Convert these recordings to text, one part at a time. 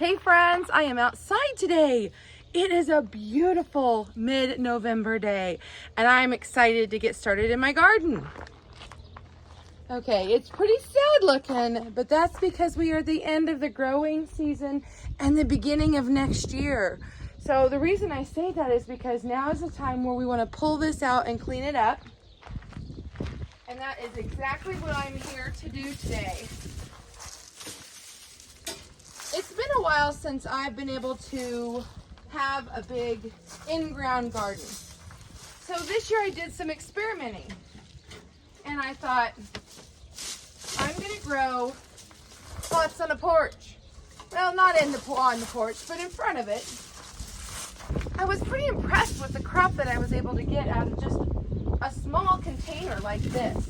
Hey friends, I am outside today. It is a beautiful mid-November day and I'm excited to get started in my garden. Okay, it's pretty sad looking, but that's because we are at the end of the growing season and the beginning of next year. So the reason I say that is because now is the time where we want to pull this out and clean it up. And that is exactly what I'm here to do today. It's been a while since I've been able to have a big in-ground garden. So this year I did some experimenting and I thought, I'm gonna grow pots on a porch. Well, not on the porch, but in front of it. I was pretty impressed with the crop that I was able to get out of just a small container like this.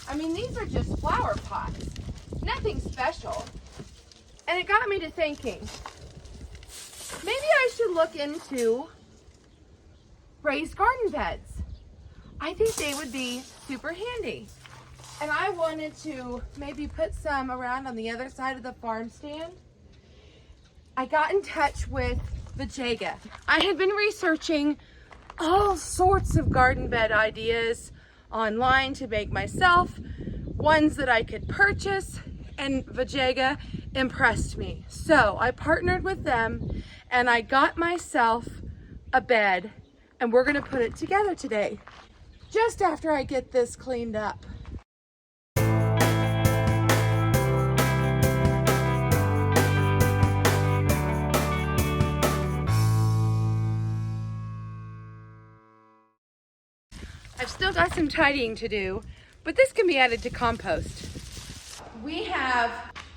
I mean, these are just flower pots, nothing special. And it got me to thinking, maybe I should look into raised garden beds. I think they would be super handy. And I wanted to maybe put some around on the other side of the farm stand. I got in touch with Vegega. I had been researching all sorts of garden bed ideas online to make myself, ones that I could purchase, and Vegega impressed me. So I partnered with them and I got myself a bed and we're gonna put it together today, just after I get this cleaned up. I've still got some tidying to do, but this can be added to compost. We have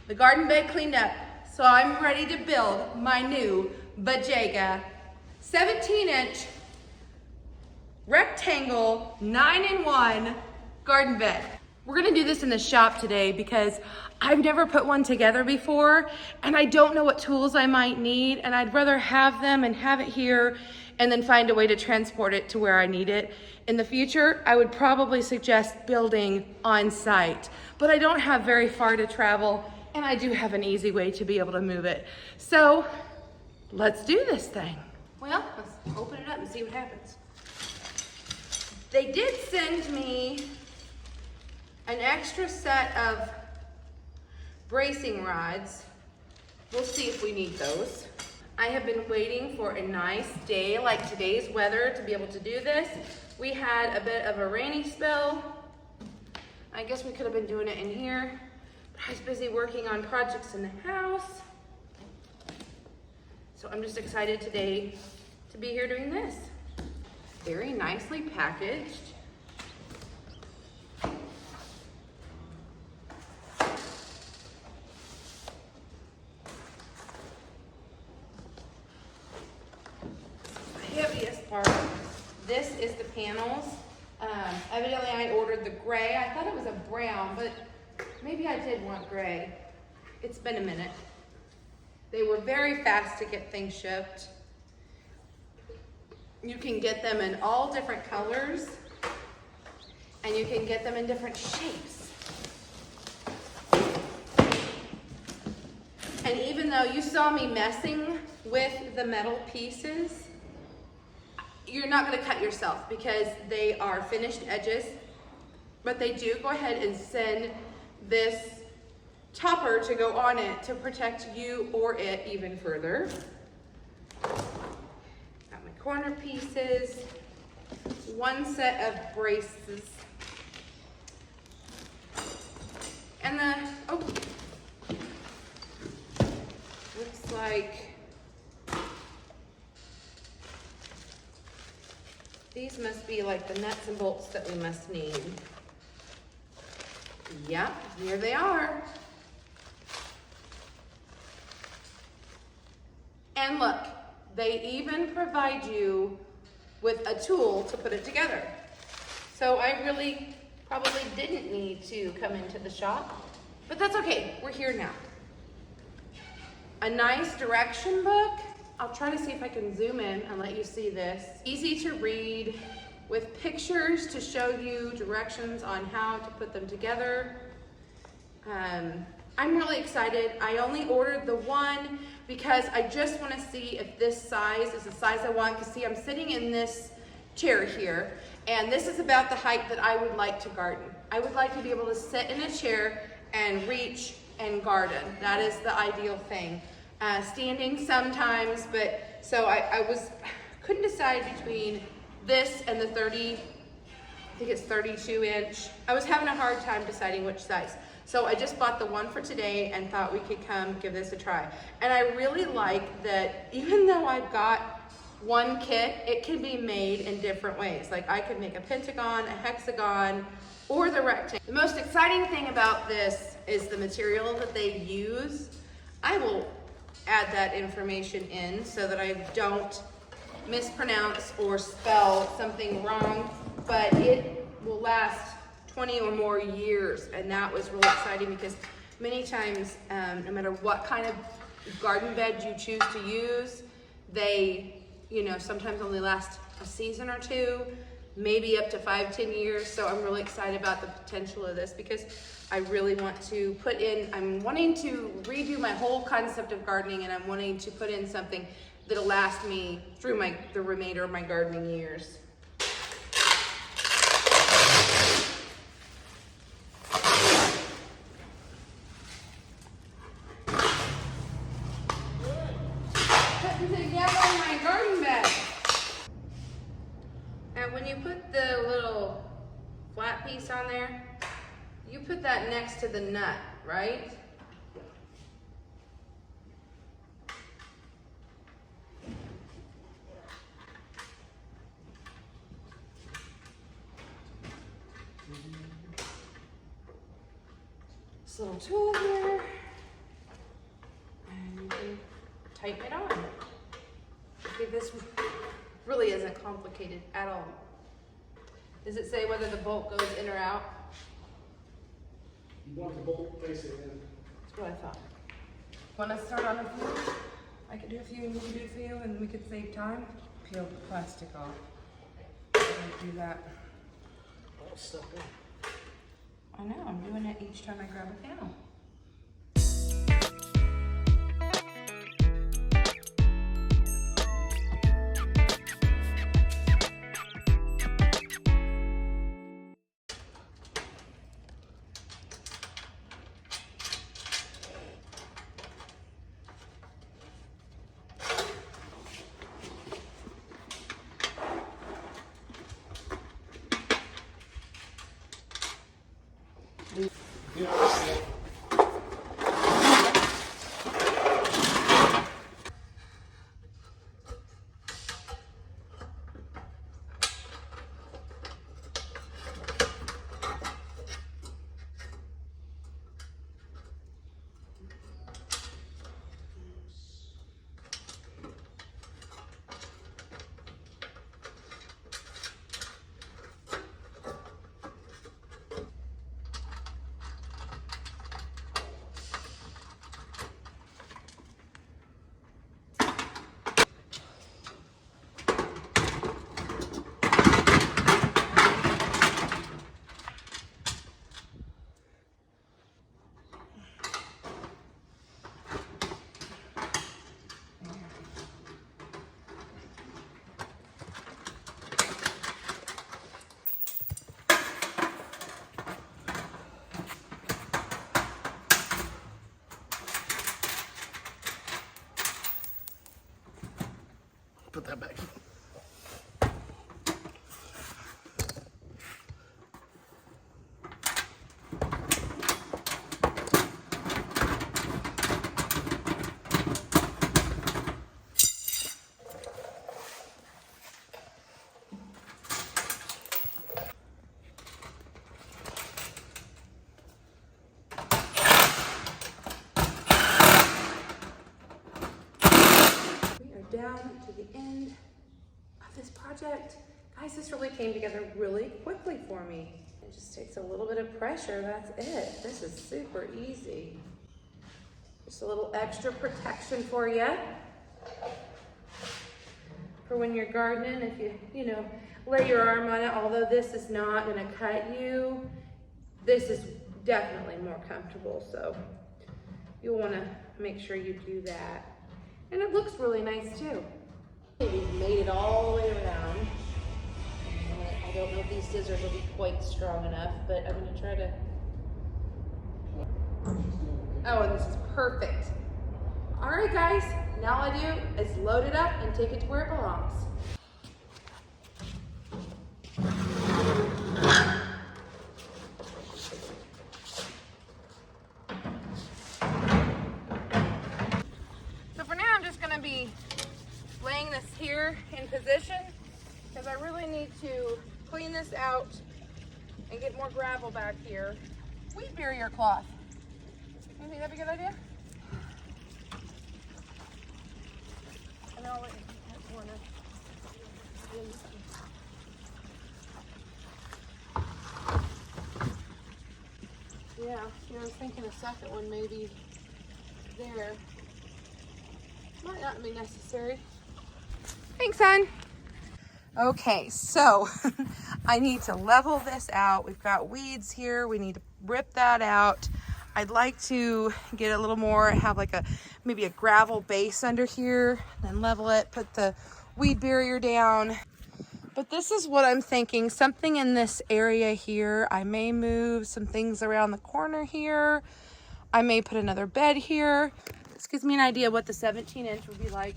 the garden bed cleaned up, so I'm ready to build my new Vegega 17-inch rectangle 9-in-1 garden bed. We're gonna do this in the shop today because I've never put one together before and I don't know what tools I might need, and I'd rather have them and have it here and then find a way to transport it to where I need it. In the future, I would probably suggest building on site, but I don't have very far to travel and I do have an easy way to be able to move it. So let's do this thing. Well, let's open it up and see what happens. They did send me an extra set of bracing rods. We'll see if we need those. I have been waiting for a nice day like today's weather to be able to do this. We had a bit of a rainy spell. I guess we could have been doing it in here. I was busy working on projects in the house. So I'm just excited today to be here doing this. Very nicely packaged. The heaviest part, this is the panels. Evidently I ordered the gray. I thought it was a brown, but maybe I did want gray. It's been a minute. They were very fast to get things shipped. You can get them in all different colors and you can get them in different shapes. And even though you saw me messing with the metal pieces, you're not going to cut yourself because they are finished edges, but they do go ahead and send this topper to go on it to protect you or it even further. Got my corner pieces, one set of braces, and the, oh, looks like these must be like the nuts and bolts that we must need. Yep, here they are. And look, they even provide you with a tool to put it together. So I really probably didn't need to come into the shop, but that's okay, we're here now. A nice direction book. I'll try to see if I can zoom in and let you see this. Easy to read with pictures to show you directions on how to put them together. I'm really excited. I only ordered the one because I just want to see if this size is the size I want. Because see, I'm sitting in this chair here, and this is about the height that I would like to garden. I would like to be able to sit in a chair and reach and garden. That is the ideal thing. Standing sometimes, but so I couldn't decide between this and the 30, I think it's 32 inch. I was having a hard time deciding which size. So I just bought the one for today and thought we could come give this a try. And I really like that even though I've got one kit, it can be made in different ways. Like I could make a pentagon, a hexagon, or the rectangle. The most exciting thing about this is the material that they use. I will add that information in so that I don't mispronounce or spell something wrong, but it will last 20 or more years, and that was really exciting because many times, no matter what kind of garden bed you choose to use, they, sometimes only last a season or two, maybe up to 5-10 years. So I'm really excited about the potential of this because I really want to I'm wanting to redo my whole concept of gardening, and I'm wanting to put in something that'll last me through the remainder of my gardening years. Putting together my garden bed. And when you put the little flat piece on there, you put that next to the nut, right? This little tool here, and you can tighten it on. Okay, this really isn't complicated at all. Does it say whether the bolt goes in or out? You want the bolt facing in. That's what I thought. Want to start on a few? I could do a few and you could do a few and we could save time. Peel the plastic off. Do that. I'll step in. I know, I'm doing it each time I grab a panel. Yeah. Put that back. Down to the end of this project. Guys, this really came together really quickly for me. It just takes a little bit of pressure, that's it. This is super easy. Just a little extra protection for you. For when you're gardening, if you lay your arm on it, although this is not gonna cut you, this is definitely more comfortable, so you'll wanna make sure you do that. looks really nice too. We've made it all the way around. I don't know if these scissors will be quite strong enough, but I'm gonna try to. Oh, and this is perfect. All right, guys, now all I do is load it up and take it to where it belongs. So for now, I'm just gonna be laying this here in position because I really need to clean this out and get more gravel back here. Weed barrier cloth. You think that'd be a good idea? And I'll let you keep that corner. Yeah, I was thinking a second one maybe there. Might not be necessary. Thanks, hon. Okay, so I need to level this out. We've got weeds here. We need to rip that out. I'd like to get a little more, have like maybe a gravel base under here, then level it, put the weed barrier down. But this is what I'm thinking, something in this area here. I may move some things around the corner here. I may put another bed here. This gives me an idea what the 17-inch would be like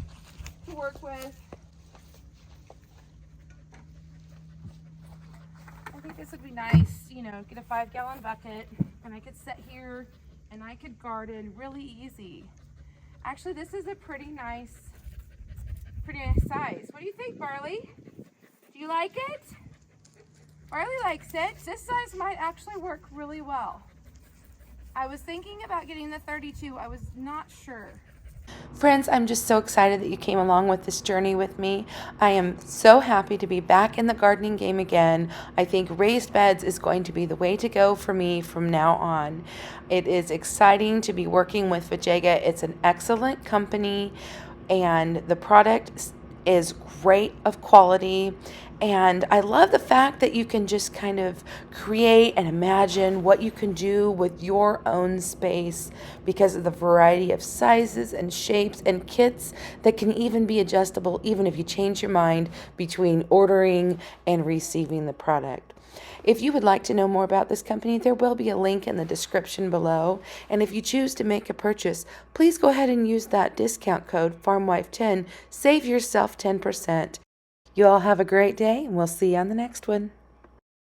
to work with. I think this would be nice, you know, get a 5-gallon bucket and I could sit here and I could garden really easy. Actually, this is a pretty nice size. What do you think, Barley? Do you like it? Barley likes it. This size might actually work really well. I was thinking about getting the 32. I was not sure. Friends, I'm just so excited that you came along with this journey with me. I am so happy to be back in the gardening game again. I think raised beds is going to be the way to go for me from now on. It is exciting to be working with Vegega. It's an excellent company and the product is great of quality. And I love the fact that you can just kind of create and imagine what you can do with your own space because of the variety of sizes and shapes and kits that can even be adjustable even if you change your mind between ordering and receiving the product. If you would like to know more about this company, there will be a link in the description below. And if you choose to make a purchase, please go ahead and use that discount code FarmWife10. Save yourself 10%. You all have a great day, and we'll see you on the next one.